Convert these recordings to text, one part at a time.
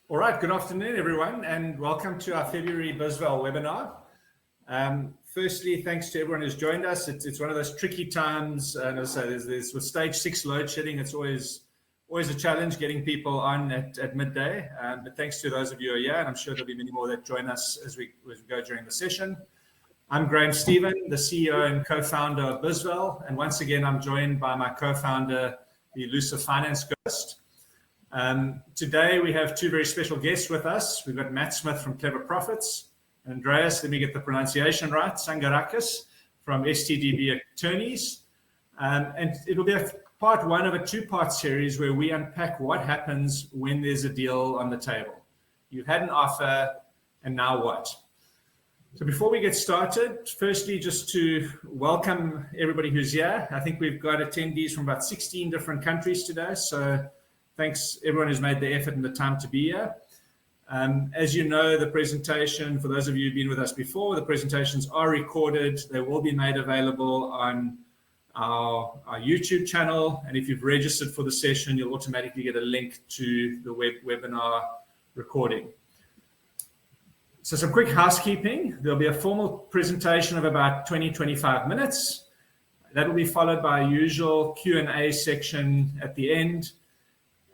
All right, good afternoon, everyone, and welcome to our February bizval webinar. Firstly, thanks to everyone who's joined us. It's one of those tricky times, and as I say, there's with stage 6 load shedding, it's always a challenge getting people on at midday. But thanks to those of you who are here, and I'm sure there'll be many more that join us as we go during the session. I'm Graham Stephen, the CEO and co-founder of bizval, and once again, I'm joined by my co-founder, the elusive finance ghost. Today we have two very special guests with us. We've got Matt Smith from Clever Profits, Andreas, let me get the pronunciation right, Sangarakis from STDB Attorneys. And it'll be a part one of a two-part series where we unpack what happens when there's a deal on the table. You've had an offer, and now what? So before we get started, firstly, just to welcome everybody who's here. I think we've got attendees from about 16 different countries today, so thanks everyone who's made the effort and the time to be here. As you know, the presentation, for those of you who've been with us before, the presentations are recorded. They will be made available on our YouTube channel. And if you've registered for the session, you'll automatically get a link to the webinar recording. So some quick housekeeping. There'll be a formal presentation of about 20-25 minutes. That will be followed by a usual Q&A section at the end.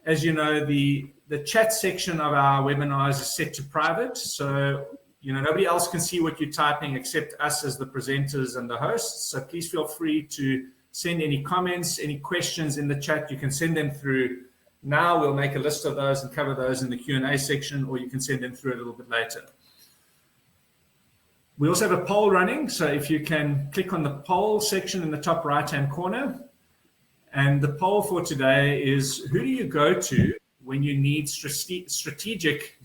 As you know, the chat section of our webinars is set to private, so nobody else can see what you're typing except us as the presenters and the hosts. So please feel free to send any comments, any questions in the chat. You can send them through now. We'll make a list of those and cover those in the Q&A section, or you can send them through a little bit later. We also have a poll running, so if you can click on the poll section in the top right-hand corner. And the poll for today is, who do you go to when you need strategic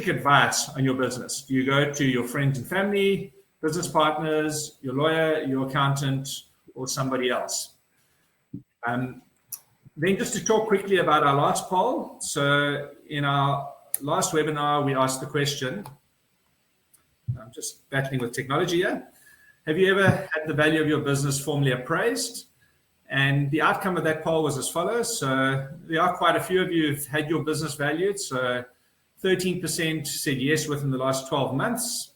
advice on your business? Do you go to your friends and family, business partners, your lawyer, your accountant, or somebody else? Then just to talk quickly about our last poll. So in our last webinar, we asked the question, I'm just battling with technology here. Have you ever had the value of your business formally appraised? And the outcome of that poll was as follows. So there are quite a few of you who've had your business valued. So 13% said yes within the last 12 months.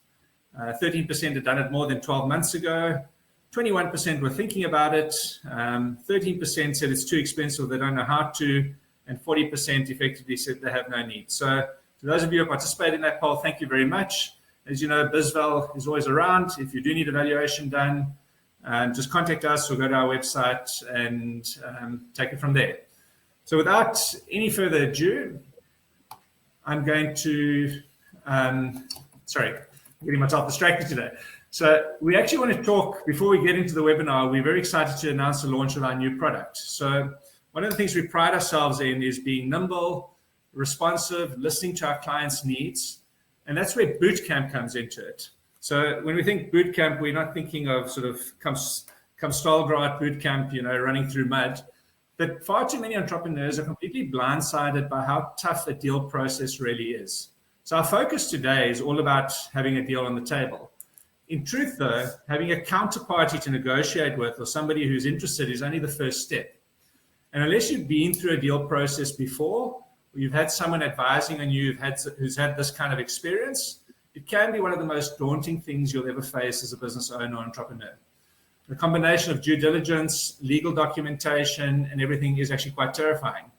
13% had done it more than 12 months ago. 21% were thinking about it. 13% said it's too expensive, they don't know how to. And 40% effectively said they have no need. So to those of you who participated in that poll, thank you very much. As you know, bizval is always around. If you do need evaluation done, just contact us or go to our website and take it from there. So without any further ado, I'm going to, getting myself distracted today. So we actually want to talk, before we get into the webinar, we're very excited to announce the launch of our new product. So one of the things we pride ourselves in is being nimble, responsive, listening to our clients' needs. And that's where bootcamp comes into it. So when we think bootcamp, we're not thinking of sort of come Stahlgrat bootcamp, running through mud. But far too many entrepreneurs are completely blindsided by how tough a deal process really is. So our focus today is all about having a deal on the table. In truth, though, having a counterparty to negotiate with or somebody who's interested is only the first step. And unless you've been through a deal process before, you've had someone advising on you who's had this kind of experience, it can be one of the most daunting things you'll ever face as a business owner or entrepreneur. The combination of due diligence, legal documentation, and everything is actually quite terrifying.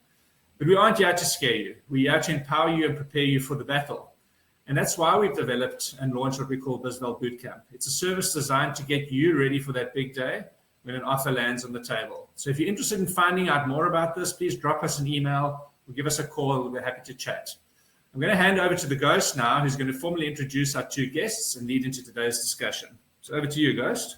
But we aren't here to scare you. We're here to empower you and prepare you for the battle. And that's why we've developed and launched what we call bizval Bootcamp. It's a service designed to get you ready for that big day when an offer lands on the table. So if you're interested in finding out more about this, please drop us an email or give us a call. We'll be happy to chat. I'm going to hand over to the Ghost now, who's going to formally introduce our two guests and lead into today's discussion. So over to you, Ghost.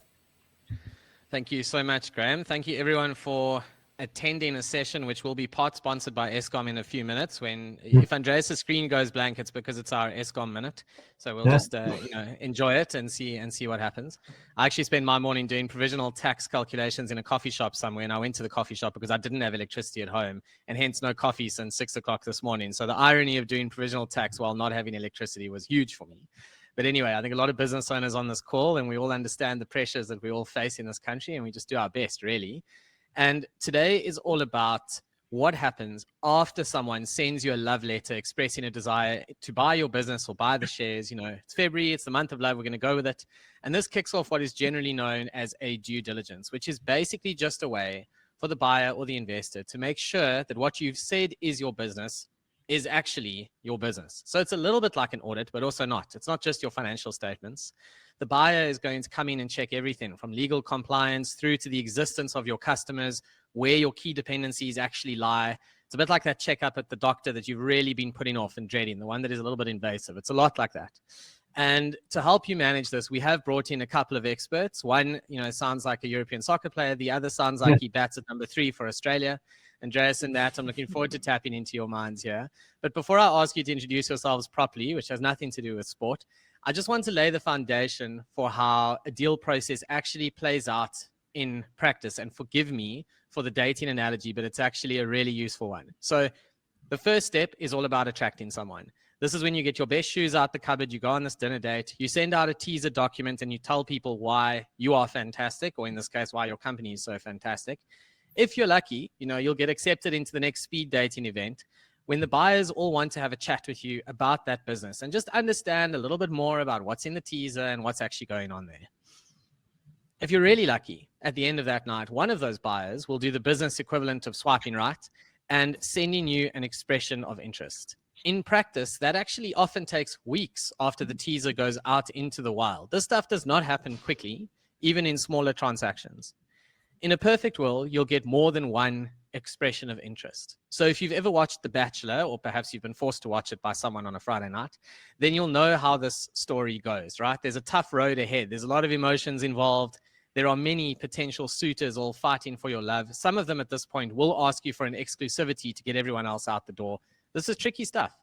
Thank you so much, Graham. Thank you, everyone, for attending a session which will be part sponsored by Eskom in a few minutes. If Andreas' screen goes blank, it's because it's our Eskom minute. So we'll just enjoy it and see what happens. I actually spent my morning doing provisional tax calculations in a coffee shop somewhere, and I went to the coffee shop because I didn't have electricity at home, and hence no coffee since 6 o'clock this morning. So the irony of doing provisional tax while not having electricity was huge for me. But anyway, I think a lot of business owners on this call, and we all understand the pressures that we all face in this country, and we just do our best, really. And today is all about what happens after someone sends you a love letter expressing a desire to buy your business or buy the shares. It's February, it's the month of love, we're going to go with it. And this kicks off what is generally known as a due diligence, which is basically just a way for the buyer or the investor to make sure that what you've said is your business is actually your business. So it's a little bit like an audit, but also not. It's not just your financial statements. The buyer is going to come in and check everything from legal compliance through to the existence of your customers, where your key dependencies actually lie. It's a bit like that checkup at the doctor that you've really been putting off and dreading, the one that is a little bit invasive. It's a lot like that. And to help you manage this, we have brought in a couple of experts. One, sounds like a European soccer player. The other sounds like he bats at number 3 for Australia. Andreas and Nat, I'm looking forward to tapping into your minds here. But before I ask you to introduce yourselves properly, which has nothing to do with sport, I just want to lay the foundation for how a deal process actually plays out in practice. And forgive me for the dating analogy, but it's actually a really useful one. So the first step is all about attracting someone. This is when you get your best shoes out the cupboard, you go on this dinner date, you send out a teaser document, and you tell people why you are fantastic, or in this case, why your company is so fantastic. If you're lucky, you'll get accepted into the next speed dating event when the buyers all want to have a chat with you about that business and just understand a little bit more about what's in the teaser and what's actually going on there. If you're really lucky, at the end of that night, one of those buyers will do the business equivalent of swiping right and sending you an expression of interest. In practice, that actually often takes weeks after the teaser goes out into the wild. This stuff does not happen quickly, even in smaller transactions. In a perfect world, you'll get more than one expression of interest. So if you've ever watched The Bachelor, or perhaps you've been forced to watch it by someone on a Friday night, then you'll know how this story goes, right? There's a tough road ahead. There's a lot of emotions involved. There are many potential suitors all fighting for your love. Some of them at this point will ask you for an exclusivity to get everyone else out the door. This is tricky stuff.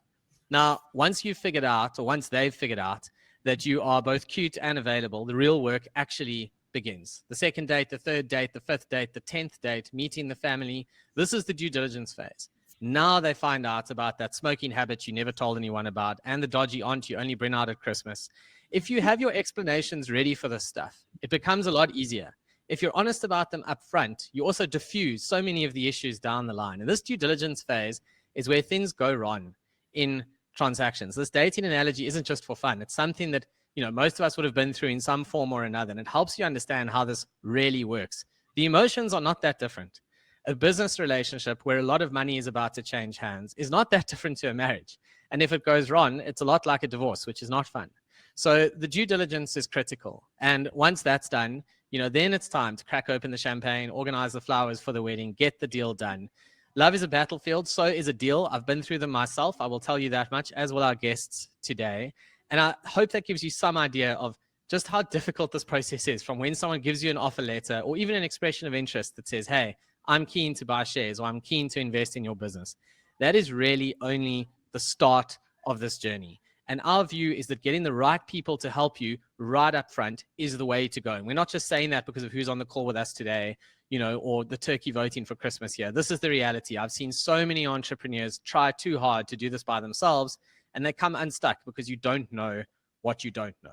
Now, once you've figured out, or once they've figured out that you are both cute and available, the real work actually begins. The second date, the third date, the fifth date, the 10th date, meeting the family. This is the due diligence phase. Now they find out about that smoking habit you never told anyone about and the dodgy aunt you only bring out at Christmas. If you have your explanations ready for this stuff, it becomes a lot easier. If you're honest about them up front, you also diffuse so many of the issues down the line. And this due diligence phase is where things go wrong in transactions. This dating analogy isn't just for fun. It's something that most of us would have been through in some form or another, and it helps you understand how this really works. The emotions are not that different. A business relationship where a lot of money is about to change hands is not that different to a marriage. And if it goes wrong, it's a lot like a divorce, which is not fun. So the due diligence is critical. And once that's done, then it's time to crack open the champagne, organize the flowers for the wedding, get the deal done. Love is a battlefield, so is a deal. I've been through them myself. I will tell you that much, as will our guests today. And I hope that gives you some idea of just how difficult this process is, from when someone gives you an offer letter or even an expression of interest that says, hey, I'm keen to buy shares or I'm keen to invest in your business. That is really only the start of this journey. And our view is that getting the right people to help you right up front is the way to go. And we're not just saying that because of who's on the call with us today, or the turkey voting for Christmas here. This is the reality. I've seen so many entrepreneurs try too hard to do this by themselves, and they come unstuck because you don't know what you don't know.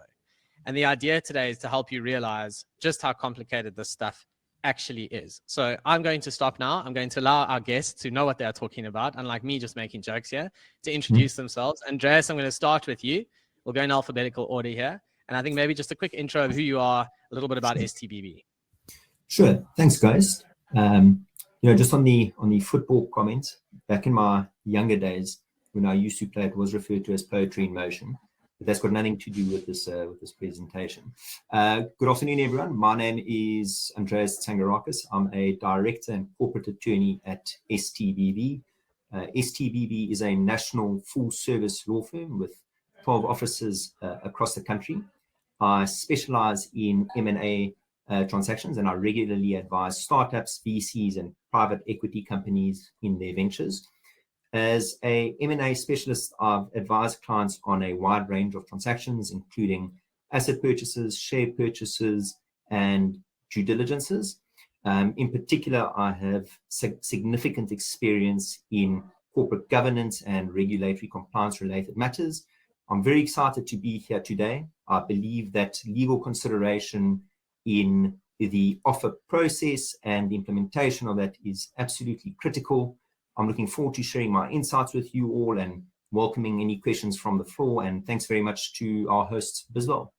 And the idea today is to help you realize just how complicated this stuff actually is. So I'm going to stop now. I'm going to allow our guests to know what they're talking about, unlike me just making jokes here, to introduce themselves. Andreas, I'm going to start with you. We'll go in alphabetical order here. And I think maybe just a quick intro of who you are, a little bit about STBB. Sure. Thanks, guys. Just on the football comment, back in my younger days, when I used to play, it was referred to as poetry in motion. But that's got nothing to do with this presentation. Good afternoon, everyone. My name is Andreas Tsangarakis. I'm a director and corporate attorney at STBB. STBB is a national full-service law firm with 12 offices across the country. I specialize in M&A transactions, and I regularly advise startups, VCs, and private equity companies in their ventures. As a M&A specialist, I've advised clients on a wide range of transactions, including asset purchases, share purchases, and due diligences. In particular, I have significant experience in corporate governance and regulatory compliance-related matters. I'm very excited to be here today. I believe that legal consideration in the offer process and the implementation of that is absolutely critical. I'm looking forward to sharing my insights with you all and welcoming any questions from the floor. And thanks very much to our host, bizval.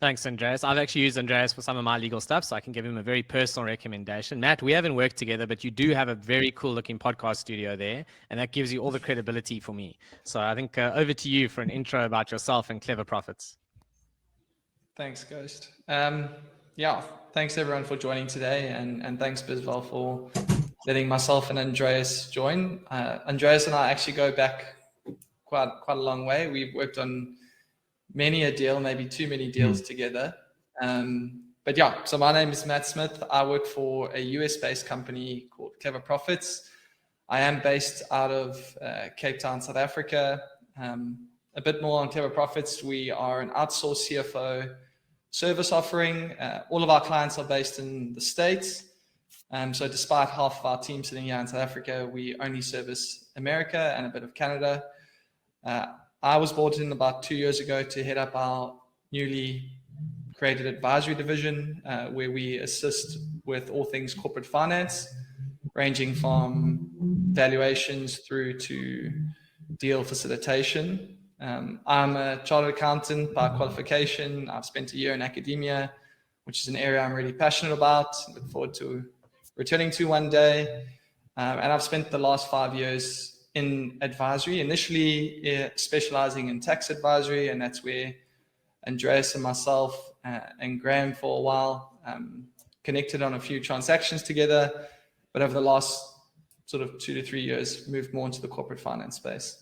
Thanks, Andreas. I've actually used Andreas for some of my legal stuff, so I can give him a very personal recommendation. Matt, we haven't worked together, but you do have a very cool looking podcast studio there, and that gives you all the credibility for me. So I think over to you for an intro about yourself and Clever Profits. Thanks, Ghost. Thanks everyone for joining today, and thanks bizval for letting myself and Andreas join. Andreas and I actually go back quite a long way. We've worked on many a deal, maybe too many deals together. So my name is Matt Smith. I work for a US-based company called Clever Profits. I am based out of Cape Town, South Africa. A bit more on Clever Profits. We are an outsourced CFO service offering. All of our clients are based in the States. So despite half of our team sitting here in South Africa, we only service America and a bit of Canada. I was brought in about 2 years ago to head up our newly created advisory division, where we assist with all things corporate finance, ranging from valuations through to deal facilitation. I'm a chartered accountant by qualification. I've spent a year in academia, which is an area I'm really passionate about. Look forward to returning to one day. And I've spent the last 5 years in advisory, initially specializing in tax advisory, and that's where Andreas and myself and Graham for a while connected on a few transactions together. But over the last sort of 2 to 3 years, moved more into the corporate finance space.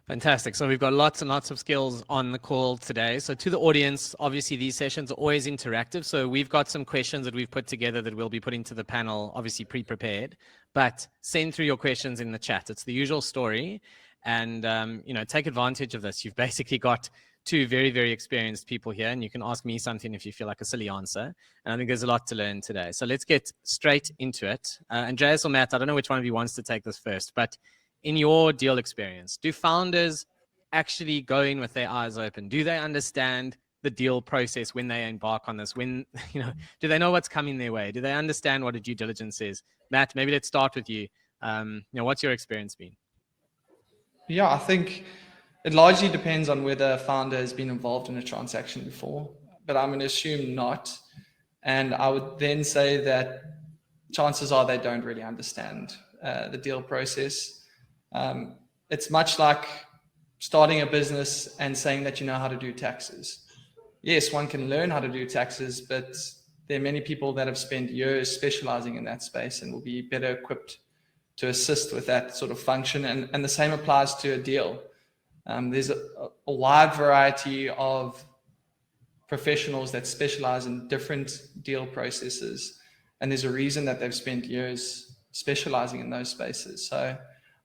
Fantastic. So we've got lots and lots of skills on the call today. So to the audience, obviously these sessions are always interactive. So we've got some questions that we've put together that we'll be putting to the panel, obviously pre-prepared, but send through your questions in the chat. It's the usual story. And, take advantage of this. You've basically got two very, very experienced people here, and you can ask me something if you feel like a silly answer. And I think there's a lot to learn today. So let's get straight into it. Andreas or Matt, I don't know which one of you wants to take this first, but in your deal experience, do founders actually go in with their eyes open? Do they understand the deal process when they embark on this? Do they know what's coming their way? Do they understand what a due diligence is? Matt, maybe let's start with you. What's your experience been? Yeah, I think it largely depends on whether a founder has been involved in a transaction before, but I'm going to assume not. And I would then say that chances are they don't really understand the deal process. It's much like starting a business and saying that you know how to do taxes. Yes, one can learn how to do taxes, but there are many people that have spent years specializing in that space and will be better equipped to assist with that sort of function. And the same applies to a deal. There's a wide variety of professionals that specialize in different deal processes. And there's a reason that they've spent years specializing in those spaces. So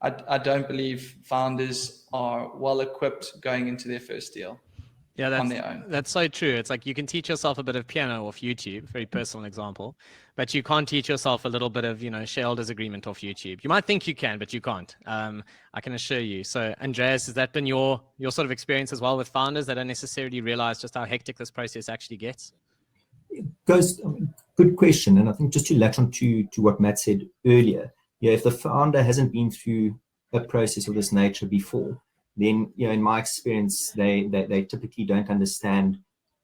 I don't believe founders are well equipped going into their first deal on their own. That's so true. It's like you can teach yourself a bit of piano off YouTube, very personal example, but you can't teach yourself a little bit of, shareholders agreement off YouTube. You might think you can, but you can't. I can assure you. So Andreas, has that been your sort of experience as well with founders that don't necessarily realize just how hectic this process actually gets? Ghost, good question. And I think just to latch on to what Matt said earlier, if the founder hasn't been through a process of this nature before, then, in my experience, they typically don't understand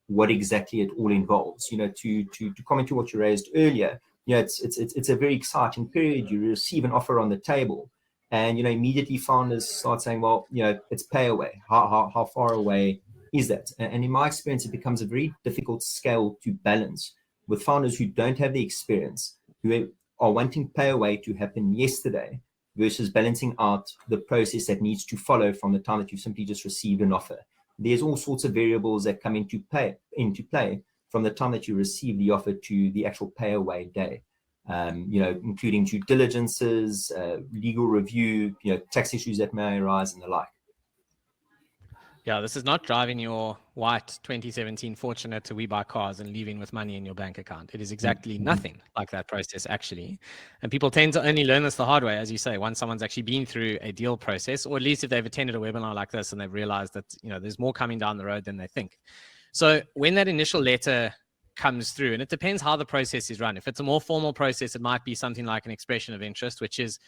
what exactly it all involves. To comment to what you raised earlier, it's a very exciting period. You receive an offer on the table, and, immediately founders start saying, well, it's pay away. How far away is that? And in my experience, it becomes a very difficult scale to balance with founders who don't have the experience, who are wanting pay away to happen yesterday versus balancing out the process that needs to follow from the time that you simply just received an offer. There's all sorts of variables that come into play from the time that you receive the offer to the actual pay away day, including due diligences, legal review, tax issues that may arise and the like. Yeah, this is not driving your white 2017 Fortuner to We Buy Cars and leaving with money in your bank account. It is exactly nothing like that process, actually. And people tend to only learn this the hard way, as you say, once someone's actually been through a deal process, or at least if they've attended a webinar like this and they've realized that, there's more coming down the road than they think. So when that initial letter comes through, and it depends how the process is run. If it's a more formal process, it might be something like an expression of interest, which is,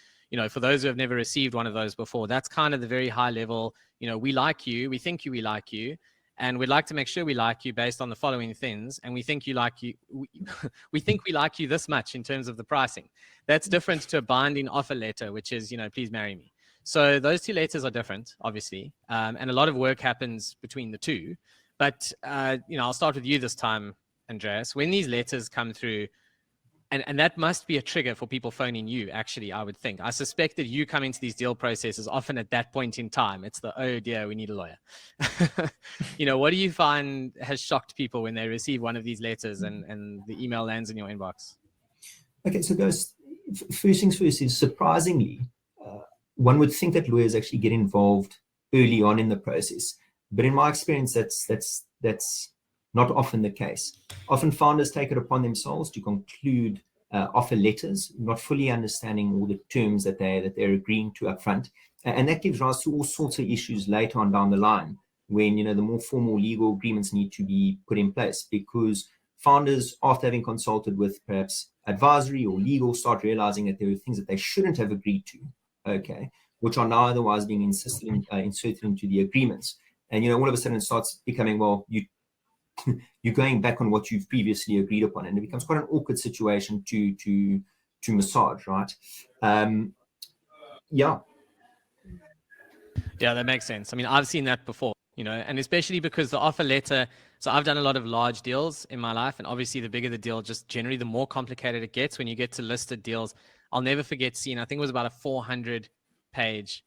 for those who have never received one of those before, that's kind of the very high level, we like you, we think we like you, and we'd like to make sure we like you based on the following things, and we think you like you, we think we like you this much in terms of the pricing. That's different to a binding offer letter, which is, please marry me. So those two letters are different, obviously, and a lot of work happens between the two. But, I'll start with you this time, Andreas. When these letters come through, and that must be a trigger for people phoning you, actually, I would think. I suspect that you come into these deal processes often at that point in time. It's the, oh dear, we need a lawyer. What do you find has shocked people when they receive one of these letters and the email lands in your inbox? Okay, so guys, first things first is surprisingly, one would think that lawyers actually get involved early on in the process. But in my experience, that's not often the case. Often founders take it upon themselves to conclude offer letters, not fully understanding all the terms that they're agreeing to upfront, and that gives rise to all sorts of issues later on down the line when the more formal legal agreements need to be put in place, because founders, after having consulted with perhaps advisory or legal, start realizing that there are things that they shouldn't have agreed to, okay, which are now otherwise being inserted into the agreements. And, all of a sudden it starts becoming, well, you're going back on what you've previously agreed upon. And it becomes quite an awkward situation to massage, right? Yeah. Yeah, that makes sense. I mean, I've seen that before, and especially because the offer letter, so I've done a lot of large deals in my life, and obviously the bigger the deal, just generally the more complicated it gets when you get to listed deals. I'll never forget seeing, I think it was about a 400-page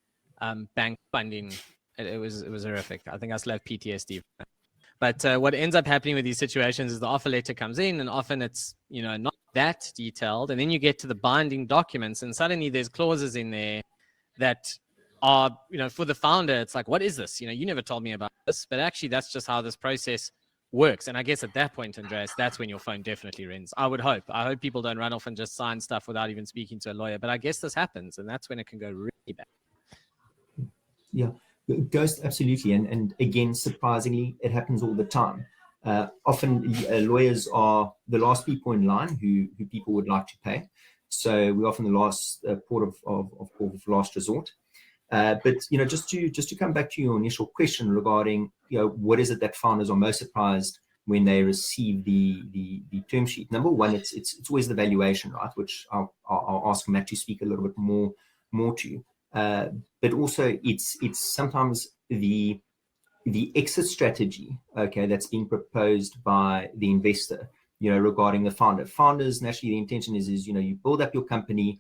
bank funding. It was horrific. I think I still have PTSD. But what ends up happening with these situations is the offer letter comes in, and often it's not that detailed, and then you get to the binding documents, and suddenly there's clauses in there that are for the founder, it's like, what is this? You never told me about this, but actually that's just how this process works. And I guess at that point, Andreas, that's when your phone definitely rings. I hope people don't run off and just sign stuff without even speaking to a lawyer, but I guess this happens, and that's when it can go really bad. Yeah. Ghost, absolutely. And again, surprisingly, it happens all the time. Often lawyers are the last people in line who people would like to pay. So we're often the last port of last resort. But just to come back to your initial question regarding what is it that founders are most surprised when they receive the term sheet. Number one, it's always the valuation, right? Which I'll ask Matt to speak a little bit more to. But also it's sometimes the exit strategy, okay, that's being proposed by the investor, regarding the founder. Founders, naturally, the intention is you build up your company,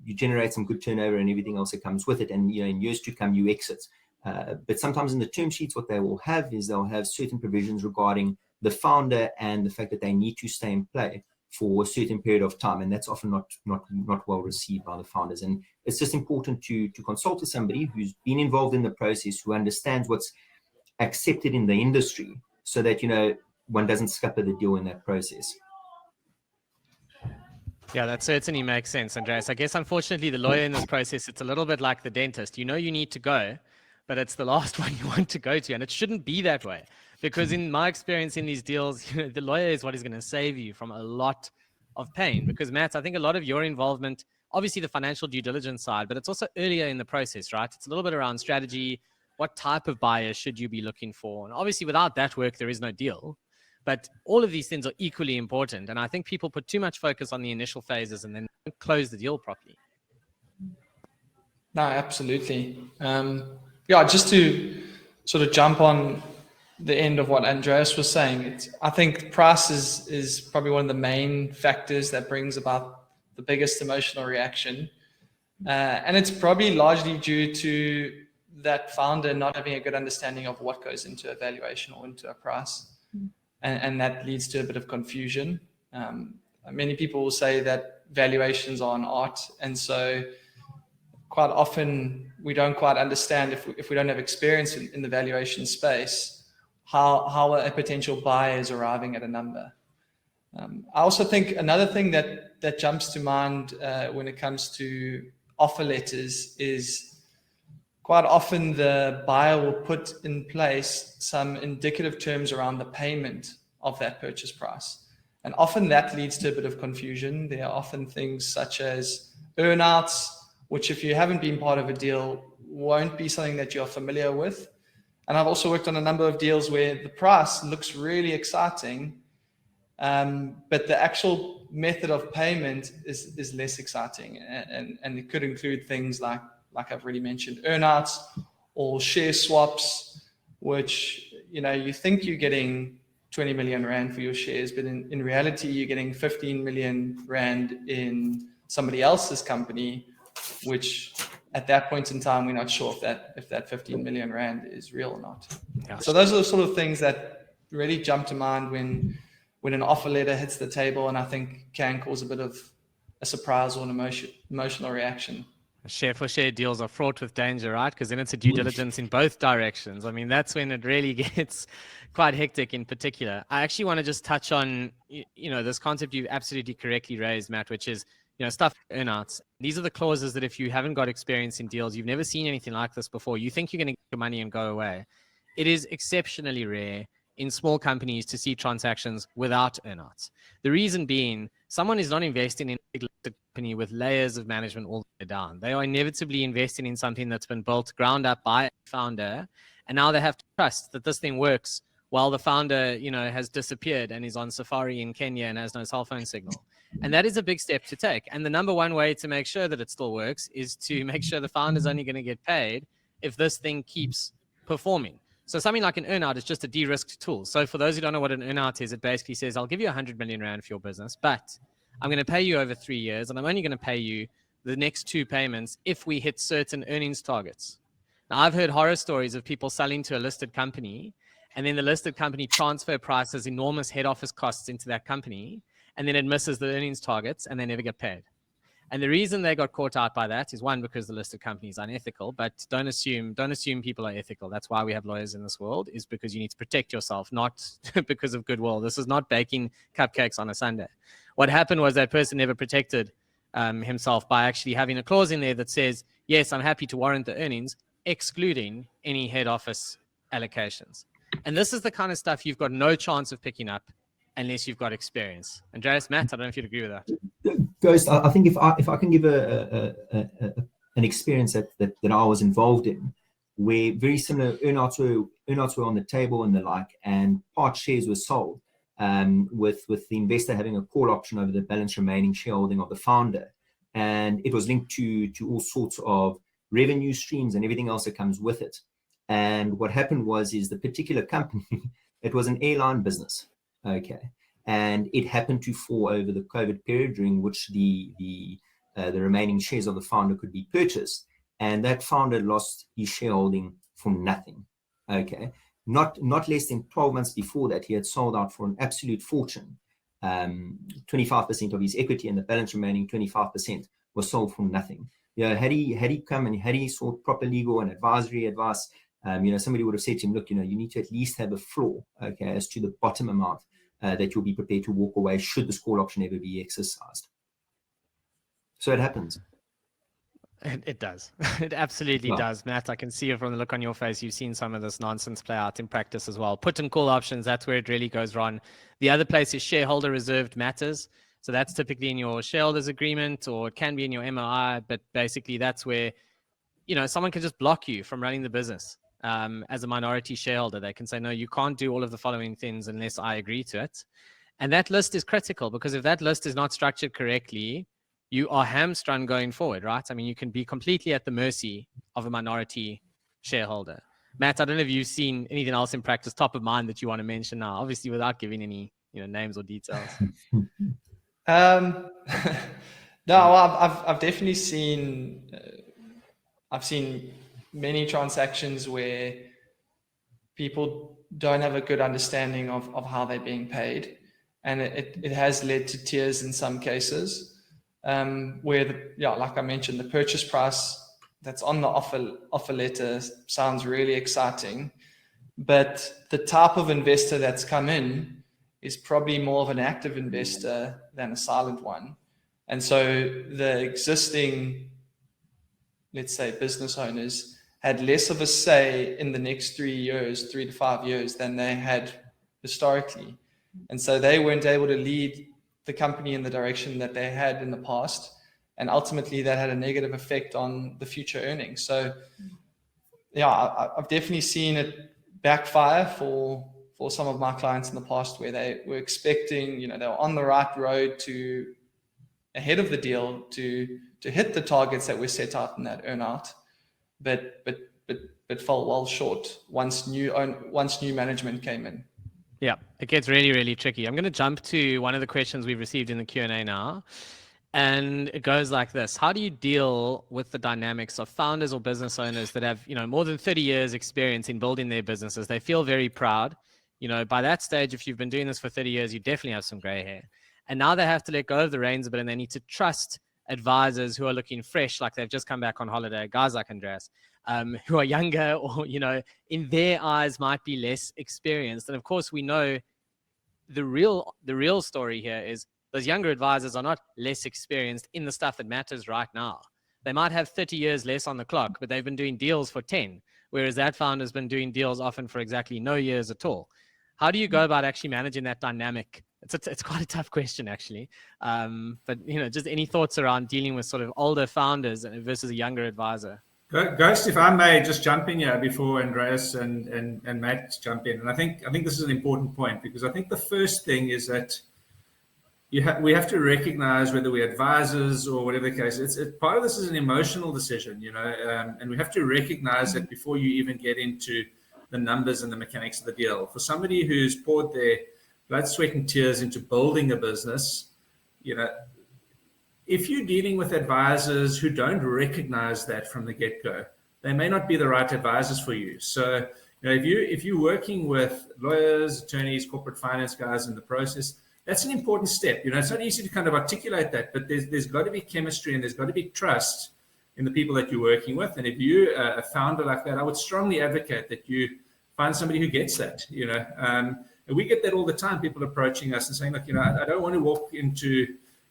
you generate some good turnover and everything else that comes with it, and in years to come you exit. But sometimes in the term sheets, what they will have is they'll have certain provisions regarding the founder and the fact that they need to stay in play for a certain period of time, and that's often not well received by the founders. And it's just important to consult with somebody who's been involved in the process, who understands what's accepted in the industry, so that one doesn't scupper the deal in that process. Yeah, that certainly makes sense, Andreas. I guess unfortunately the lawyer in this process, it's a little bit like the dentist. You need to go, but it's the last one you want to go to, and it shouldn't be that way. Because in my experience in these deals, the lawyer is what is going to save you from a lot of pain. Because Matt, I think a lot of your involvement, obviously the financial due diligence side, but it's also earlier in the process, right? It's a little bit around strategy. What type of buyer should you be looking for? And obviously without that work, there is no deal. But all of these things are equally important. And I think people put too much focus on the initial phases and then don't close the deal properly. No, absolutely. Just to sort of jump on the end of what Andreas was saying, I think price is probably one of the main factors that brings about the biggest emotional reaction. And it's probably largely due to that founder not having a good understanding of what goes into a valuation or into a price. And that leads to a bit of confusion. Many people will say that valuations are an art. And so quite often we don't quite understand, if we don't have experience in the valuation space, how a potential buyer is arriving at a number. I also think another thing that jumps to mind when it comes to offer letters is quite often the buyer will put in place some indicative terms around the payment of that purchase price. And often that leads to a bit of confusion. There are often things such as earnouts, which if you haven't been part of a deal, won't be something that you're familiar with. And I've also worked on a number of deals where the price looks really exciting, but the actual method of payment is less exciting. And it could include things like I've already mentioned, earnouts or share swaps, which, you think you're getting 20 million Rand for your shares, but in reality, you're getting 15 million Rand in somebody else's company, which at that point in time, we're not sure if that 15 million Rand is real or not. Yeah. So those are the sort of things that really jump to mind when an offer letter hits the table, and I think can cause a bit of a surprise or an emotional reaction. Share for share deals are fraught with danger, right? Because then it's a due diligence in both directions. I mean, that's when it really gets quite hectic in particular. I actually want to just touch on, this concept you absolutely correctly raised, Matt, which is, stuff earnouts. These are the clauses that if you haven't got experience in deals, you've never seen anything like this before, you think you're going to get your money and go away. It is exceptionally rare in small companies to see transactions without earnouts. The reason being, someone is not investing in a big company with layers of management all the way down. They are inevitably investing in something that's been built ground up by a founder, and now they have to trust that this thing works while the founder, has disappeared and is on safari in Kenya and has no cell phone signal. And that is a big step to take. And the number one way to make sure that it still works is to make sure the founder's only going to get paid if this thing keeps performing. So something like an earnout is just a de-risked tool. So for those who don't know what an earnout is, it basically says, I'll give you 100 million Rand for your business, but I'm going to pay you over 3 years, and I'm only going to pay you the next 2 payments if we hit certain earnings targets. Now, I've heard horror stories of people selling to a listed company, and then the listed company transfer prices enormous head office costs into that company, and then it misses the earnings targets, and they never get paid. And the reason they got caught out by that is, one, because the listed company is unethical, but don't assume people are ethical. That's why we have lawyers in this world, is because you need to protect yourself, not because of goodwill. This is not baking cupcakes on a Sunday. What happened was that person never protected himself by actually having a clause in there that says, yes, I'm happy to warrant the earnings, excluding any head office allocations. And this is the kind of stuff you've got no chance of picking up unless you've got experience. Andreas, Matt, I don't know if you'd agree with that. Ghost, I think if I can give an experience that I was involved in, where very similar earnouts were on the table and the like, and part shares were sold, with the investor having a call option over the balance remaining shareholding of the founder, and it was linked to all sorts of revenue streams and everything else that comes with it. And what happened was the particular company, it was an airline business. Okay. And it happened to fall over the COVID period, during which the remaining shares of the founder could be purchased. And that founder lost his shareholding for nothing. Okay. Not less than 12 months before that, he had sold out for an absolute fortune. 25% of his equity, and the balance remaining 25% was sold for nothing. Had he come and had he sought proper legal and advisory advice, somebody would have said to him, look, you need to at least have a floor, okay, as to the bottom amount that you'll be prepared to walk away should this call option ever be exercised. So it happens. It does. It absolutely does, Matt. I can see it from the look on your face. You've seen some of this nonsense play out in practice as well. Put and call options, that's where it really goes wrong. The other place is shareholder reserved matters. So that's typically in your shareholders agreement, or it can be in your MOI, but basically that's where, someone can just block you from running the business. As a minority shareholder, they can say, no, you can't do all of the following things unless I agree to it. And that list is critical, because if that list is not structured correctly, you are hamstrung going forward, right? I mean, you can be completely at the mercy of a minority shareholder. Matt, I don't know if you've seen anything else in practice top of mind that you want to mention now, obviously without giving any names or details. No, I've definitely seen many transactions where people don't have a good understanding of how they're being paid, and it has led to tears in some cases, where like I mentioned, the purchase price that's on the offer letter sounds really exciting, but the type of investor that's come in is probably more of an active investor than a silent one. And so the existing, let's say, business owners had less of a say in the next 3 to 5 years than they had historically. And so they weren't able to lead the company in the direction that they had in the past. And ultimately that had a negative effect on the future earnings. So yeah, I've definitely seen it backfire for some of my clients in the past, where they were expecting, they were on the right road to ahead of the deal to hit the targets that were set out in that earnout, but fell well short once new management came in. Yeah, it gets really, really tricky. I'm going to jump to one of the questions we've received in the Q&A now. And it goes like this: how do you deal with the dynamics of founders or business owners that have, more than 30 years experience in building their businesses? They feel very proud. By that stage, if you've been doing this for 30 years, you definitely have some gray hair. And now they have to let go of the reins a bit, and they need to trust advisors who are looking fresh, like they've just come back on holiday, guys like Andreas, who are younger or, in their eyes might be less experienced. And of course, we know the real story here is those younger advisors are not less experienced in the stuff that matters right now. They might have 30 years less on the clock, but they've been doing deals for 10, whereas that founder's been doing deals often for exactly no years at all. How do you go about actually managing that dynamic? It's quite a tough question, actually. But, just any thoughts around dealing with sort of older founders versus a younger advisor? Ghost, if I may just jump in here before Andreas and Matt jump in. And I think this is an important point, because I think the first thing is that we have to recognize, whether we're advisors or whatever the case, part of this is an emotional decision, and we have to recognize that before you even get into the numbers and the mechanics of the deal. For somebody who's poured their blood, sweat, and tears into building a business, if you're dealing with advisors who don't recognize that from the get-go, they may not be the right advisors for you. So, if you're working with lawyers, attorneys, corporate finance guys in the process, that's an important step. It's not easy to kind of articulate that, but there's got to be chemistry and there's got to be trust in the people that you're working with. And if you're a founder like that, I would strongly advocate that you find somebody who gets that. And we get that all the time. People approaching us and saying, look, I don't want to walk into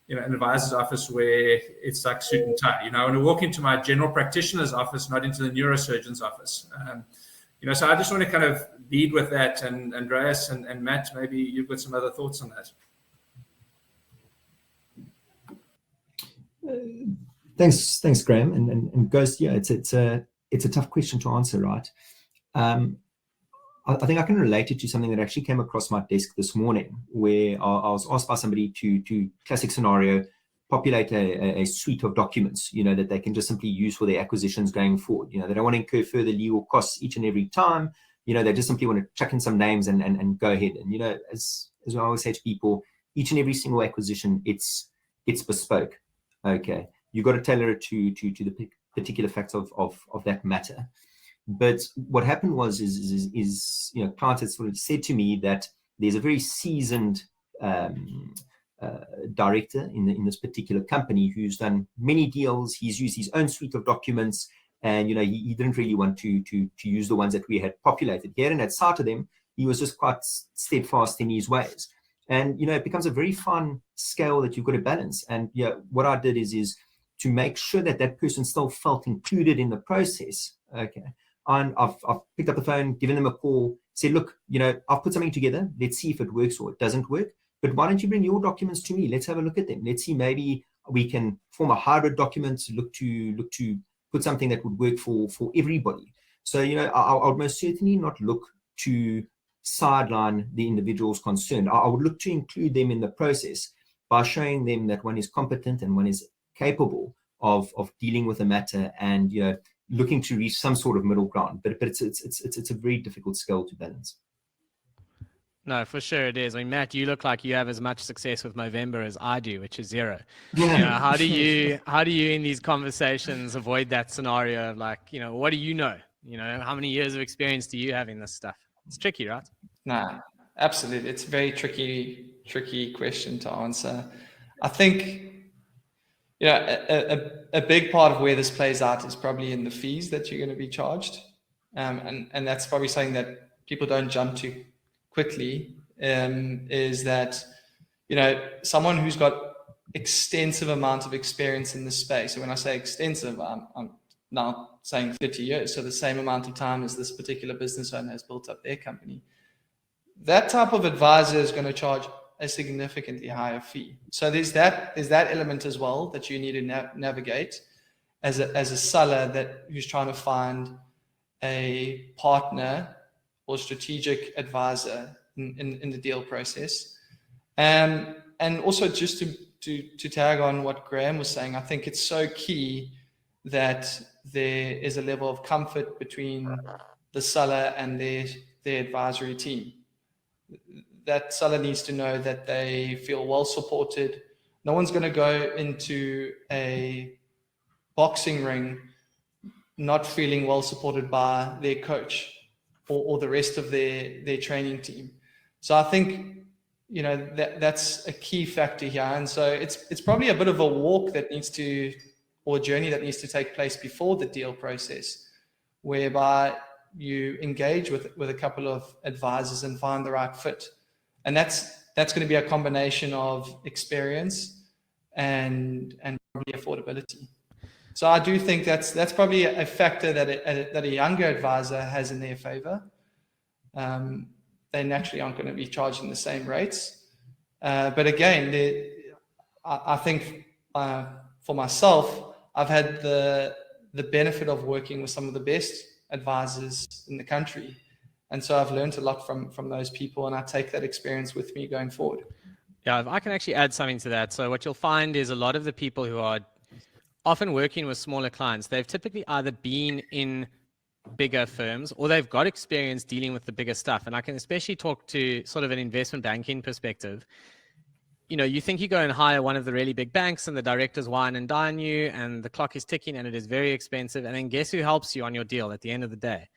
an advisor's office where it's like suit and tie. I want to walk into my general practitioner's office, not into the neurosurgeon's office. So I just want to kind of lead with that. And Andreas and Matt, maybe you've got some other thoughts on that. Thanks, Graham. And Ghost, yeah, it's a tough question to answer, right? I think I can relate it to something that actually came across my desk this morning, where I was asked by somebody to classic scenario, populate a suite of documents, that they can just simply use for their acquisitions going forward. They don't want to incur further legal costs each and every time. They just simply want to chuck in some names and go ahead. And, as I always say to people, each and every single acquisition, it's bespoke. Okay. You've got to tailor it to the particular facts of that matter. But what happened was clients had sort of said to me that there's a very seasoned director in this particular company who's done many deals. He's used his own suite of documents, and he didn't really want to use the ones that we had populated. He hadn't had sight of them. He was just quite steadfast in his ways, and it becomes a very fine scale that you've got to balance. And what I did is to make sure that person still felt included in the process. Okay. And I've picked up the phone, given them a call, said, look, I've put something together. Let's see if it works or it doesn't work. But why don't you bring your documents to me? Let's have a look at them. Let's see, maybe we can form a hybrid document, look to put something that would work for everybody. So, I would most certainly not look to sideline the individuals concerned. I would look to include them in the process by showing them that one is competent and one is capable of dealing with the matter and, looking to reach some sort of middle ground, but it's a very difficult scale to balance. No, for sure it is. I mean, Matt, you look like you have as much success with Movember as I do, which is 0. Yeah. How do you in these conversations avoid that scenario of like, what do you know? How many years of experience do you have in this stuff? It's tricky, right? No, absolutely. It's a very tricky question to answer. I think a big part of where this plays out is probably in the fees that you're going to be charged. And that's probably something that people don't jump to quickly, is that, someone who's got extensive amount of experience in this space. And when I say extensive, I'm now saying 30 years. So the same amount of time as this particular business owner has built up their company. that type of advisor is going to charge a significantly higher fee. So there's that element as well that you need to navigate as a seller who's trying to find a partner or strategic advisor in the deal process. And also just to tag on what Graham was saying, I think it's so key that there is a level of comfort between the seller and their advisory team. That seller needs to know that they feel well supported. No one's going to go into a boxing ring not feeling well supported by their coach or the rest of their training team. So I think, you know, that's a key factor here. And so it's probably a bit of a walk that needs to, or a journey that needs to take place before the deal process, whereby you engage with a couple of advisors and find the right fit. And that's going to be a combination of experience and probably affordability. So I do think that's probably a factor that a younger advisor has in their favor. They naturally aren't going to be charging the same rates. But again, I think for myself, I've had the benefit of working with some of the best advisors in the country. And so I've learned a lot from those people, and I take that experience with me going forward. Yeah, if I can actually add something to that. So what you'll find is a lot of the people who are often working with smaller clients, they've typically either been in bigger firms or they've got experience dealing with the bigger stuff. And I can especially talk to sort of an investment banking perspective. You know, you think you go and hire one of the really big banks and the directors wine and dine you and the clock is ticking and it is very expensive. And then guess who helps you on your deal at the end of the day?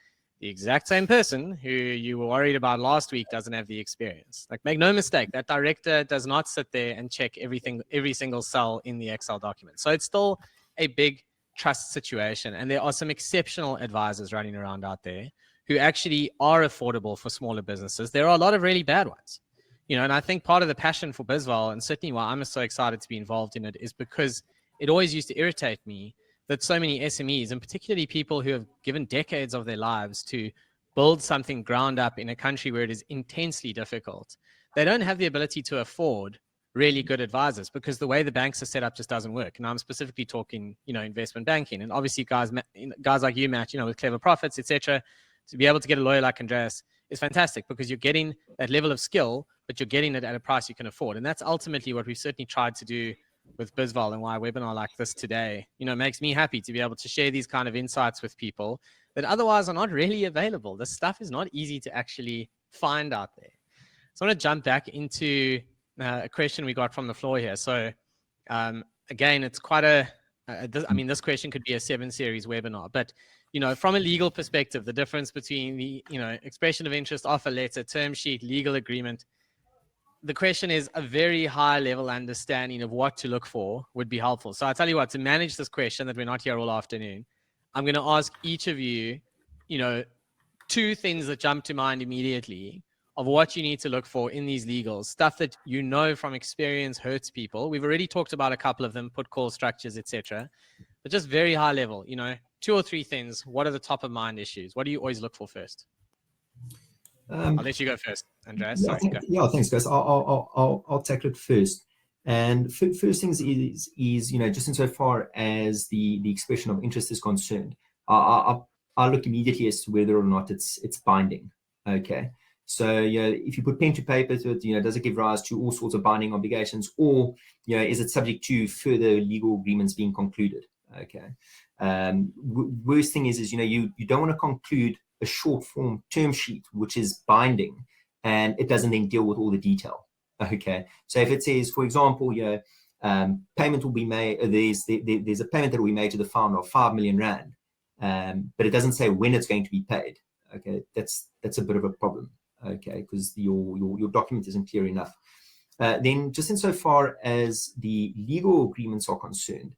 The exact same person who you were worried about last week doesn't have the experience. Like, make no mistake, that director does not sit there and check every single cell in the Excel document. So it's still a big trust situation. And there are some exceptional advisors running around out there who actually are affordable for smaller businesses. There are a lot of really bad ones, you know, and I think part of the passion for bizval, and certainly why I'm so excited to be involved in it, is because it always used to irritate me that so many SMEs, and particularly people who have given decades of their lives to build something ground up in a country where it is intensely difficult, they don't have the ability to afford really good advisors because the way the banks are set up just doesn't work. And I'm specifically talking, you know, investment banking. And obviously guys like you, Matt, you know, with Clever Profits, etc., to be able to get a lawyer like Andreas is fantastic because you're getting that level of skill, but you're getting it at a price you can afford. And that's ultimately what we've certainly tried to do with bizval, and why a webinar like this today, you know, makes me happy to be able to share these kind of insights with people that otherwise are not really available. This stuff is not easy to actually find out there. So I want to jump back into a question we got from the floor here. So again, it's quite this question could be a 7-series webinar, but, you know, from a legal perspective, the difference between the, you know, expression of interest, offer letter, term sheet, legal agreement, the question is a very high level understanding of what to look for would be helpful. So I tell you what, to manage this question that we're not here all afternoon, I'm going to ask each of you, you know, 2 things that jump to mind immediately of what you need to look for in these legals, stuff that you know from experience hurts people. We've already talked about a couple of them, put call structures, etc. But just very high level, you know, 2 or 3 things. What are the top of mind issues? What do you always look for first? I'll let you go first, Andreas. Yeah, thanks, guys. I'll tackle it first. And first things is you know, just insofar as the expression of interest is concerned, I look immediately as to whether or not it's binding. Okay, so you know, if you put pen to paper to it, you know, does it give rise to all sorts of binding obligations, or you know, is it subject to further legal agreements being concluded? Okay, worst thing is you know, you don't want to conclude a short form term sheet which is binding and it doesn't then deal with all the detail. Okay, so if it says, for example, you know, payment will be made, there's a payment that will be made to the founder of 5 million rand, but it doesn't say when it's going to be paid. Okay, that's a bit of a problem. Okay, because your document isn't clear enough. Then just insofar as the legal agreements are concerned,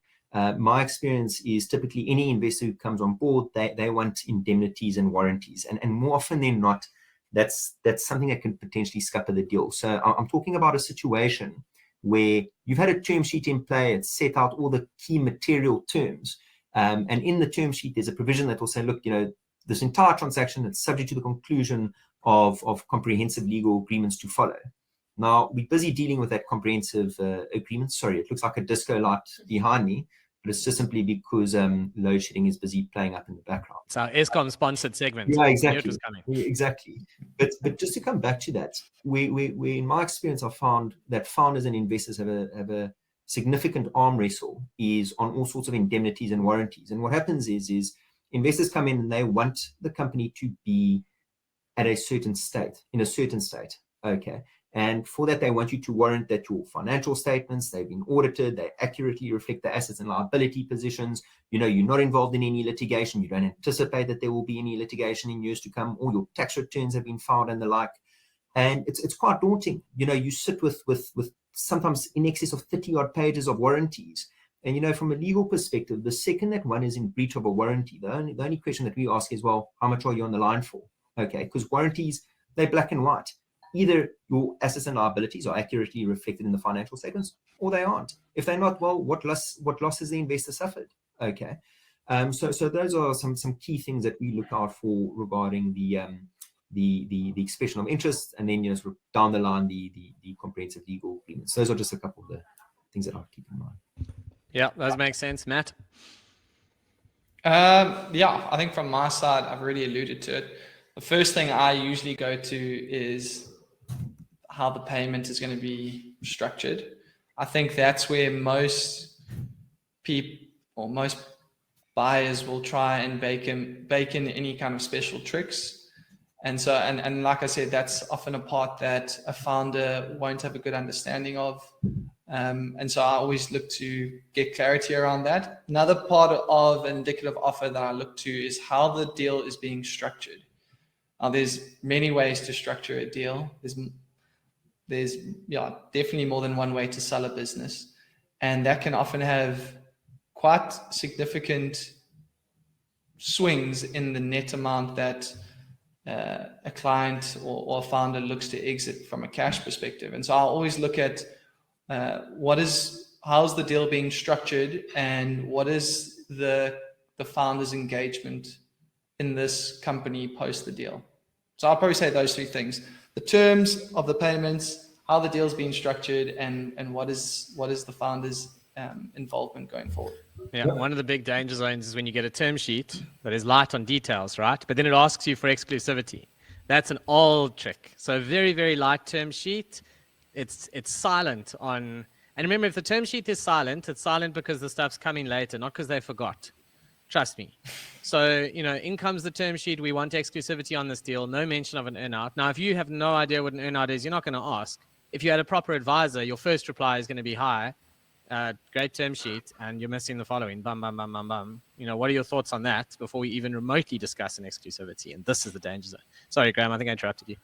my experience is typically any investor who comes on board, they want indemnities and warranties, and more often than not, that's something that can potentially scupper the deal. So I'm talking about a situation where you've had a term sheet in play, it's set out all the key material terms, and in the term sheet there's a provision that will say, look, you know, this entire transaction is subject to the conclusion of comprehensive legal agreements to follow. Now, we're busy dealing with that comprehensive agreement. Sorry, it looks like a disco light behind me, but it's just simply because load shedding is busy playing up in the background. It's our ESCOM sponsored segment. Yeah, exactly. It was coming. Exactly. But just to come back to that, we in my experience, I found that founders and investors have a significant arm wrestle is on all sorts of indemnities and warranties. And what happens is investors come in and they want the company to be at a certain state, in a certain state. Okay. And for that, they want you to warrant that your financial statements, they've been audited, they accurately reflect the assets and liability positions. You know, you're not involved in any litigation. You don't anticipate that there will be any litigation in years to come. All your tax returns have been filed and the like. And it's quite daunting. You know, you sit with sometimes in excess of 30 odd pages of warranties. And, you know, from a legal perspective, the second that one is in breach of a warranty, the only question that we ask is, well, how much are you on the line for? Okay, because warranties, they're black and white. Either your assets and liabilities are accurately reflected in the financial statements, or they aren't. If they're not, well, what loss has the investor suffered? Okay, so those are some key things that we look out for regarding the expression of interest, and then, you know, sort of down the line the comprehensive legal agreements. Those are just a couple of the things that I'll keep in mind. Yeah, those make sense, Matt. Yeah, I think from my side, I've already alluded to it. The first thing I usually go to is how the payment is going to be structured. I think that's where most people or most buyers will try and bake in any kind of special tricks. And so, and like I said, that's often a part that a founder won't have a good understanding of. And so I always look to get clarity around that. Another part of an indicative offer that I look to is how the deal is being structured. Now, there's many ways to structure a deal. There's definitely more than one way to sell a business. And that can often have quite significant swings in the net amount that a client or a founder looks to exit from a cash perspective. And so I'll always look at how's the deal being structured, and what is the founder's engagement in this company post the deal. So I'll probably say those three things: the terms of the payments, how the deal's being structured, and what is the founder's involvement going forward. Yeah, one of the big danger zones is when you get a term sheet that is light on details, right? But then it asks you for exclusivity. That's an old trick. So very, very light term sheet. It's silent on, and remember, if the term sheet is silent, it's silent because the stuff's coming later, not because they forgot. Trust me. So, you know, in comes the term sheet. We want exclusivity on this deal. No mention of an earnout. Now, if you have no idea what an earnout is, you're not going to ask. If you had a proper advisor, your first reply is going to be, hi, great term sheet, and you're missing the following, bum, bum, bum, bum, bum. You know, what are your thoughts on that before we even remotely discuss an exclusivity? And this is the danger zone. Sorry, Graham, I think I interrupted you.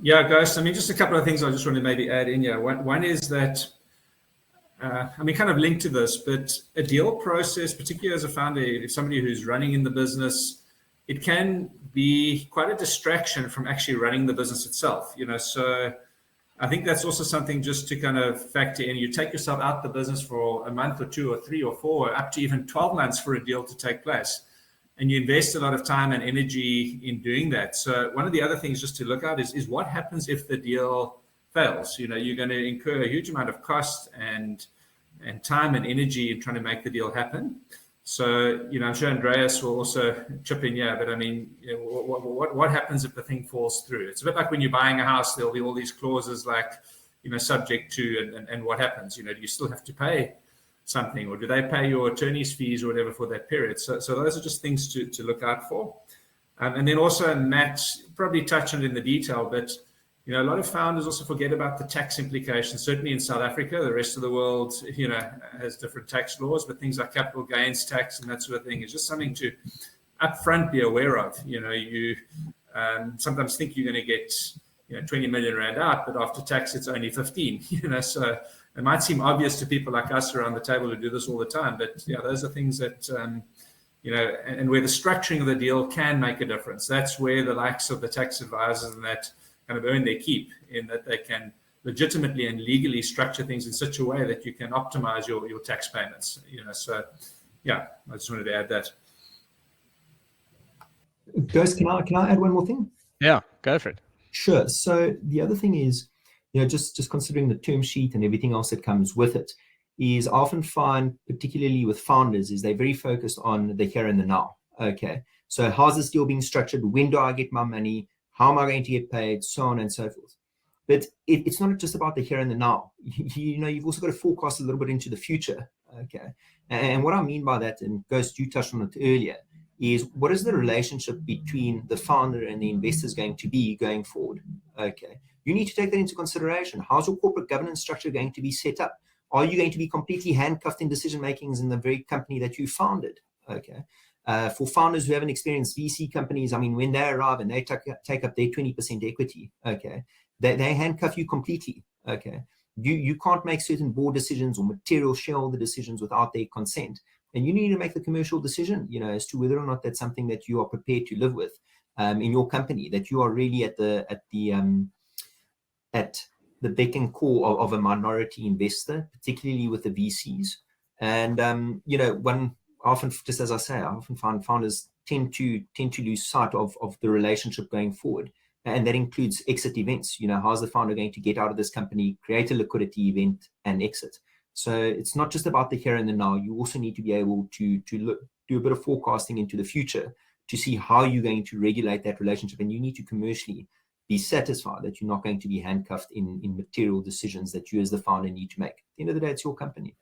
Yeah, guys, I mean, just a couple of things I just want to maybe add in here. One is that, kind of linked to this, but a deal process, particularly as a founder, if somebody who's running in the business, it can be quite a distraction from actually running the business itself, you know. So I think that's also something just to kind of factor in. You take yourself out the business for a month or 2 or 3 or 4, or up to even 12 months for a deal to take place. And you invest a lot of time and energy in doing that. So one of the other things just to look at is what happens if the deal fails. You know, you're going to incur a huge amount of cost and time and energy in trying to make the deal happen. So, you know, I'm sure Andreas will also chip in here, but I mean, you know, what happens if the thing falls through? It's a bit like when you're buying a house, there'll be all these clauses like, you know, subject to, and what happens, you know, do you still have to pay something, or do they pay your attorney's fees or whatever for that period? So those are just things to look out for. And then also, Matt probably touched on it in the detail, but you know, a lot of founders also forget about the tax implications. Certainly in South Africa, the rest of the world, you know, has different tax laws, but things like capital gains tax and that sort of thing is just something to upfront be aware of. You know, you sometimes think you're going to get, you know, 20 million rand out, but after tax, it's only 15, you know, so it might seem obvious to people like us around the table who do this all the time, but yeah, those are things that, you know, and where the structuring of the deal can make a difference. That's where the likes of the tax advisors and that kind of earn their keep, in that they can legitimately and legally structure things in such a way that you can optimize your tax payments. You know, so yeah, I just wanted to add that. Guys, can I add one more thing? Yeah, go for it. Sure. So the other thing is, just considering the term sheet and everything else that comes with it, is I often find, particularly with founders, is they're very focused on the here and the now. Okay. So how's this deal being structured? When do I get my money? How am I going to get paid? So on and so forth. But it's not just about the here and the now. You've also got to forecast a little bit into the future. Okay. And what I mean by that, and Ghost, you touched on it earlier, is what is the relationship between the founder and the investors going to be going forward? Okay. You need to take that into consideration. How's your corporate governance structure going to be set up? Are you going to be completely handcuffed in decision makings in the very company that you founded? Okay. For founders who haven't experienced VC companies, I mean, when they arrive and they take up their 20% equity, okay, they handcuff you completely. Okay. You can't make certain board decisions or material shareholder decisions without their consent. And you need to make the commercial decision, as to whether or not that's something that you are prepared to live with in your company, that you are really at the beck and call of a minority investor, particularly with the VCs. And one often, just as I say, I often find founders tend to lose sight of the relationship going forward. And that includes exit events. How's the founder going to get out of this company, create a liquidity event, and exit? So it's not just about the here and the now. You also need to be able to do a bit of forecasting into the future to see how you're going to regulate that relationship. And you need to commercially be satisfied that you're not going to be handcuffed in material decisions that you as the founder need to make. At the end of the day, it's your company.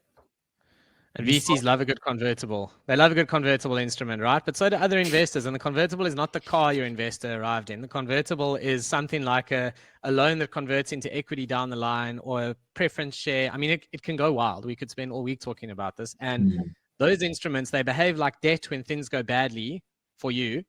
And VCs love a good convertible. They love a good convertible instrument, right? But so do other investors. And the convertible is not the car your investor arrived in. The convertible is something like a loan that converts into equity down the line, or a preference share. I mean, it can go wild. We could spend all week talking about this. And those instruments, they behave like debt when things go badly for you.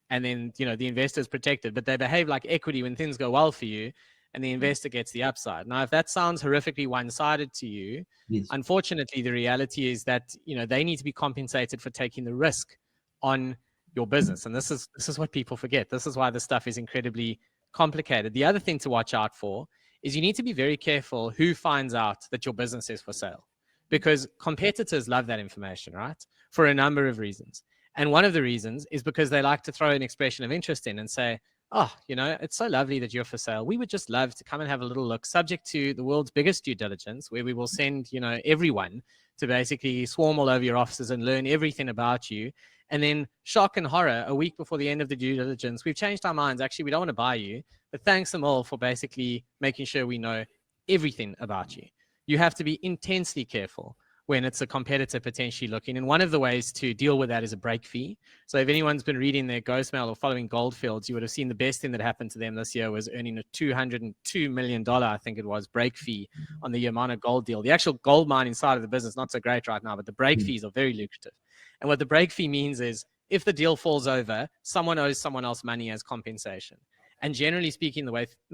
And then, the investor is protected. But they behave like equity when things go well for you, and the investor gets the upside. Now, if that sounds horrifically one-sided to you, yes, unfortunately, the reality is that, they need to be compensated for taking the risk on your business. And this is what people forget. This is why this stuff is incredibly complicated. The other thing to watch out for is you need to be very careful who finds out that your business is for sale, because competitors love that information, right? For a number of reasons. And one of the reasons is because they like to throw an expression of interest in and say, oh, it's so lovely that you're for sale. We would just love to come and have a little look, subject to the world's biggest due diligence, where we will send, everyone to basically swarm all over your offices and learn everything about you. And then shock and horror, a week before the end of the due diligence, we've changed our minds. Actually, we don't want to buy you, but thanks them all for basically making sure we know everything about you. You have to be intensely careful when it's a competitor potentially looking. And one of the ways to deal with that is a break fee. So if anyone's been reading their Ghost Mail or following Goldfields, you would have seen the best thing that happened to them this year was earning a $202 million, I think it was, break fee on the Yamana gold deal. The actual gold mining side of the business, not so great right now, but the break fees are very lucrative. And what the break fee means is if the deal falls over, someone owes someone else money as compensation. And generally speaking, the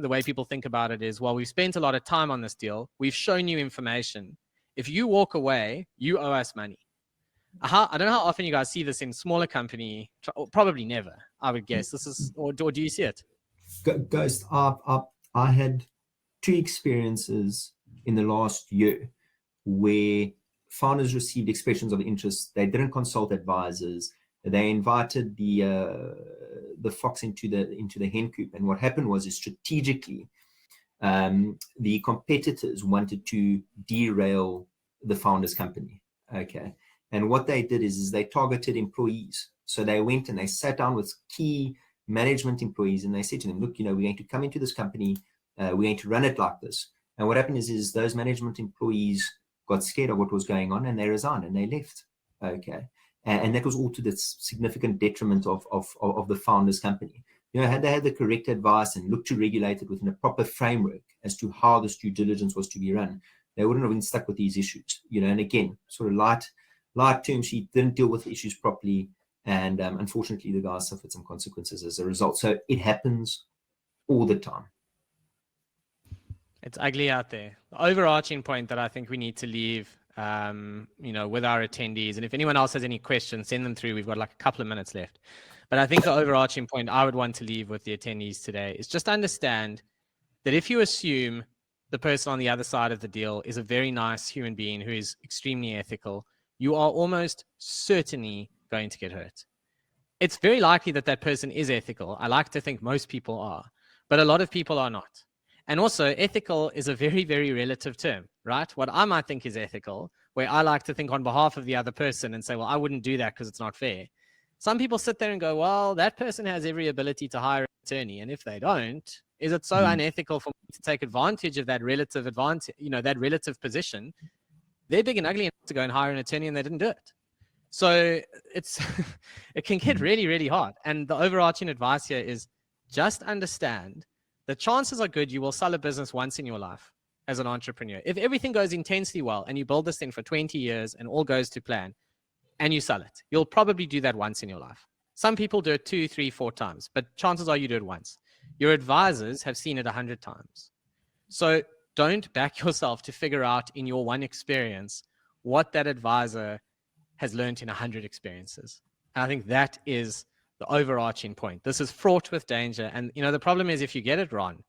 way people think about it is, well, we've spent a lot of time on this deal. We've shown you information. If you walk away, you owe us money. I don't know how often you guys see this in smaller company. Probably never, I would guess. Or do you see it? Ghost, I had 2 experiences in the last year where founders received expressions of interest. They didn't consult advisors. They invited the fox into the hen coop. And what happened was, strategically, the competitors wanted to derail the founder's company. Okay. And what they did is they targeted employees. So they went and they sat down with key management employees and they said to them, look, we're going to come into this company. We're going to run it like this. And what happened is those management employees got scared of what was going on and they resigned and they left. Okay. And that was all to the significant detriment of the founder's company. Had they had the correct advice and looked to regulate it within a proper framework as to how this due diligence was to be run, they wouldn't have been stuck with these issues. And again, sort of light term sheet, didn't deal with the issues properly, and unfortunately, the guys suffered some consequences as a result. So it happens all the time. It's ugly out there. The overarching point that I think we need to leave, with our attendees, and if anyone else has any questions, send them through. We've got like a couple of minutes left. But I think the overarching point I would want to leave with the attendees today is just understand that if you assume the person on the other side of the deal is a very nice human being who is extremely ethical, you are almost certainly going to get hurt. It's very likely that that person is ethical. I like to think most people are. but a lot of people are not. And also, ethical is a very, very relative term, right? What I might think is ethical, where I like to think on behalf of the other person and say, well, I wouldn't do that because it's not fair. Some people sit there and go, well, that person has every ability to hire an attorney. And if they don't, is it so unethical for me to take advantage of that relative advantage, that relative position? They're big and ugly enough to go and hire an attorney and they didn't do it. So it can get really, really hard. And the overarching advice here is just understand the chances are good you will sell a business once in your life as an entrepreneur. If everything goes intensely well and you build this thing for 20 years and all goes to plan and you sell it, you'll probably do that once in your life. Some people do it 2, 3, 4 times, but chances are you do it once. Your advisors have seen it 100 times. So don't back yourself to figure out in your one experience what that advisor has learned in 100 experiences. And I think that is the overarching point. This is fraught with danger. And, the problem is if you get it wrong,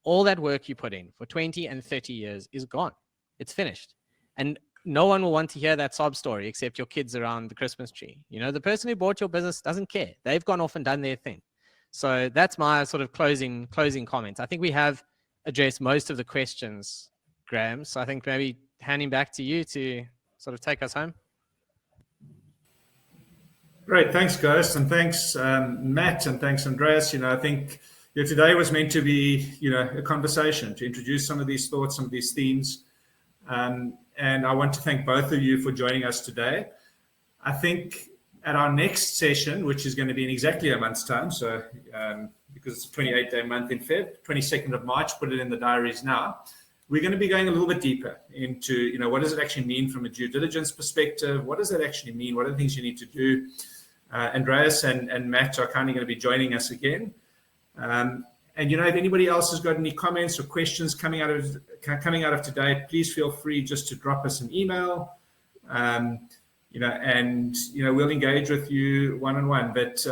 all that work you put in for 20 and 30 years is gone. It's finished. And no one will want to hear that sob story except your kids around the Christmas tree. The person who bought your business doesn't care. They've gone off and done their thing. So that's my sort of closing comments. I think we have addressed most of the questions, Graham. So I think maybe handing back to you to sort of take us home. Great, thanks, Ghost, and thanks, Matt, and thanks, Andreas. I think today was meant to be, a conversation to introduce some of these thoughts, some of these themes, and I want to thank both of you for joining us today. I think at our next session, which is going to be in exactly a month's time, so because it's a 28-day month in Feb, 22nd of March, put it in the diaries now. We're going to be going a little bit deeper into, what does it actually mean from a due diligence perspective? What does that actually mean? What are the things you need to do? Andreas and Matt are kindly going to be joining us again. And if anybody else has got any comments or questions coming out of today, please feel free just to drop us an email. And we'll engage with you one-on-one. But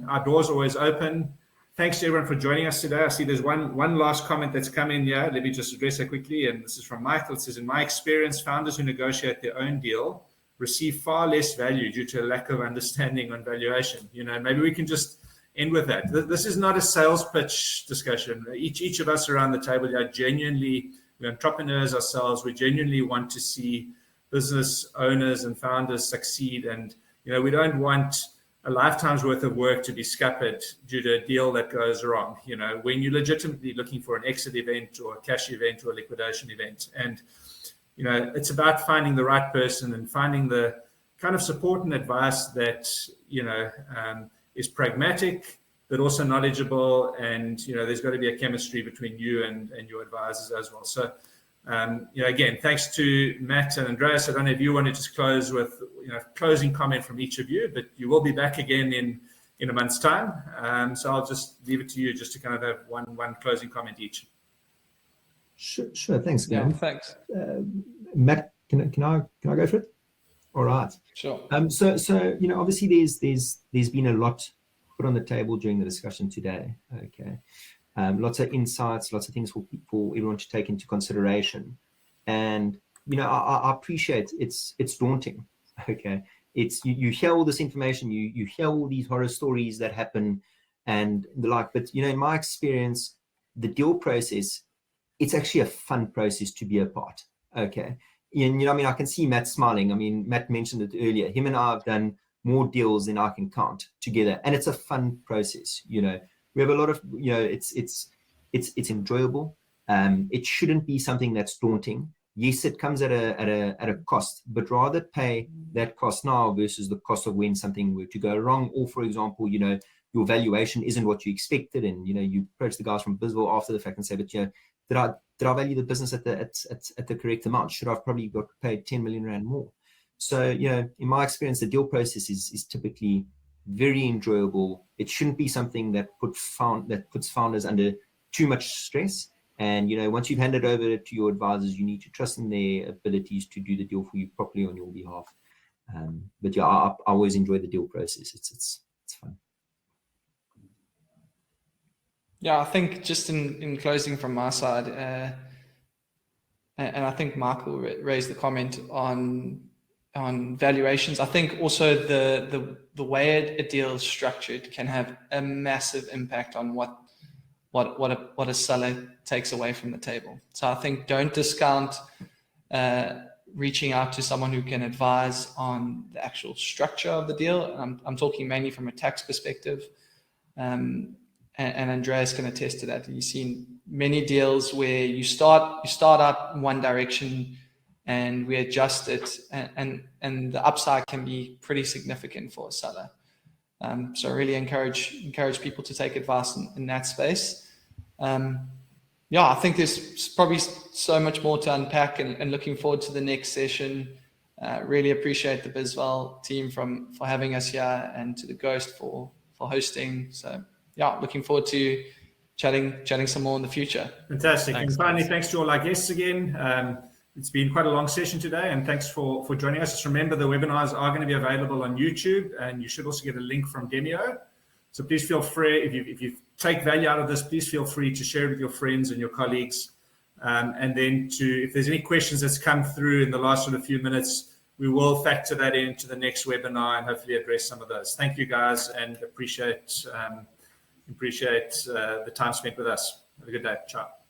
our door's always open. Thanks to everyone for joining us today. I see there's one last comment that's come in here. Let me just address that quickly. And this is from Michael. It says, in my experience, founders who negotiate their own deal receive far less value due to a lack of understanding on valuation. Maybe we can just end with that. This is not a sales pitch discussion. Each of us around the table are genuinely, we're entrepreneurs ourselves. We genuinely want to see business owners and founders succeed. And, we don't want a lifetime's worth of work to be scuppered due to a deal that goes wrong. When you're legitimately looking for an exit event or a cash event or a liquidation event. And, it's about finding the right person and finding the kind of support and advice that, is pragmatic, but also knowledgeable. And, there's got to be a chemistry between you and your advisors as well. So, again, thanks to Matt and Andreas. I don't know if you want to just close with, closing comment from each of you, but you will be back again in a month's time. So I'll just leave it to you just to kind of have one closing comment each. Sure. Thanks, Graham. Yeah, thanks. Matt, can I go for it? All right. Sure. So obviously there's been a lot put on the table during the discussion today. Okay. Lots of insights, lots of things for everyone to take into consideration. And I appreciate it's daunting. Okay. It's you hear all this information, you hear all these horror stories that happen and the like. But in my experience, the deal process, it's actually a fun process to be a part. Okay. And I can see Matt smiling. Matt mentioned it earlier. Him and I have done more deals than I can count together, and it's a fun process. We have a lot of it's enjoyable. It shouldn't be something that's daunting. Yes, it comes at a cost, but rather pay that cost now versus the cost of when something were to go wrong, or for example, your valuation isn't what you expected, and you approach the guys from bizval after the fact and say, but did I value the business at the correct amount? Should I have probably got paid 10 million rand more? So, in my experience, the deal process is typically very enjoyable. It shouldn't be something that puts founders under too much stress. And, once you've handed over to your advisors, you need to trust in their abilities to do the deal for you properly on your behalf. But yeah, I always enjoy the deal process. It's fun. Yeah, I think just in closing from my side, and I think Michael raised the comment on valuations. I think also the way a deal is structured can have a massive impact on what a seller takes away from the table. So I think don't discount reaching out to someone who can advise on the actual structure of the deal. I'm talking mainly from a tax perspective. And Andreas can attest to that. You've seen many deals where you start out in one direction and we adjust it, and the upside can be pretty significant for a seller. So I really encourage people to take advice in that space. Yeah, I think there's probably so much more to unpack, and looking forward to the next session. Really appreciate the bizval team for having us here, and to the Ghost for hosting. So yeah, looking forward to chatting some more in the future. Fantastic. Thanks, And finally, guys. thanks to all our guests again. It's been quite a long session today, and thanks for joining us. Just remember, the webinars are going to be available on YouTube, and you should also get a link from Demio. So please feel free, if you take value out of this, please feel free to share it with your friends and your colleagues. And then if there's any questions that's come through in the last sort of few minutes, we will factor that into the next webinar and hopefully address some of those. Thank you, guys, and appreciate the time spent with us. Have a good day. Ciao.